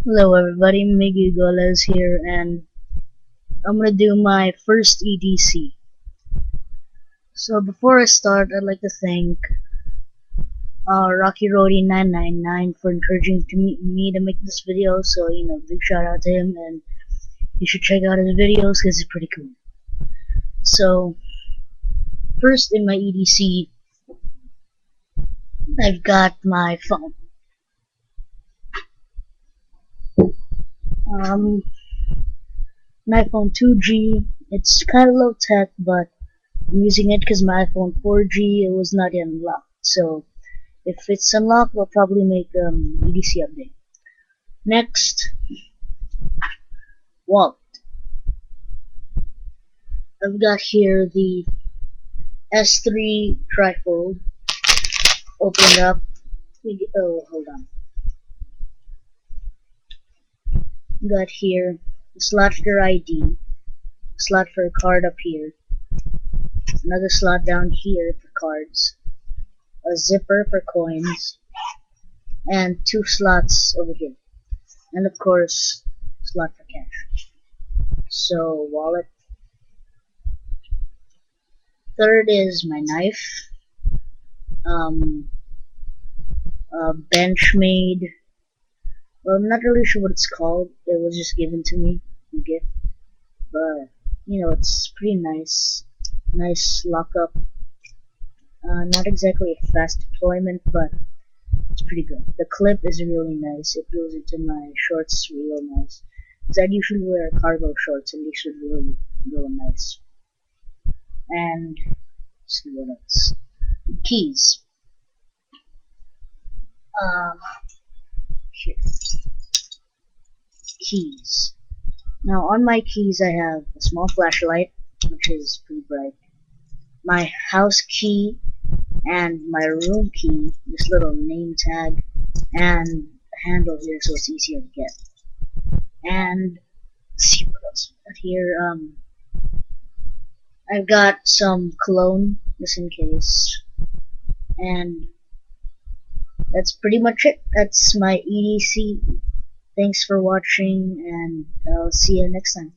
Hello everybody, Miggy Goles here, and I'm gonna do my first EDC. So before I start, I'd like to thank Rocky Roadie 999 for encouraging me to make this video. So big shout out to him, and you should check out his videos because it's pretty cool. So first in my EDC, I've got my phone. Um, an iPhone 2G. It's kind of low tech, but I'm using it because my iPhone 4G it was not yet unlocked. So if it's unlocked, I'll probably make EDC update. Next, wallet. I've got here the S3 trifold. Open it up. Oh, hold on. Got here a slot for ID, slot for a card up here, another slot down here for cards, a zipper for coins, and two slots over here, and of course, slot for cash. So wallet. Third is my knife. Benchmade. Well, I'm not really sure what it's called. It was just given to me, a gift. But it's pretty nice. Nice lockup. Not exactly a fast deployment, but it's pretty good. The clip is really nice. It goes into my shorts real nice. Because I usually wear cargo shorts, and these should really go nice. And let's see what else. Keys. Here. Keys. Now on my keys I have a small flashlight, which is pretty bright, my house key, and my room key, this little name tag, and a handle here so it's easier to get. And let's see what else I got here. I've got some cologne, just in case. And that's pretty much it. That's my EDC. Thanks for watching, and I'll see you next time.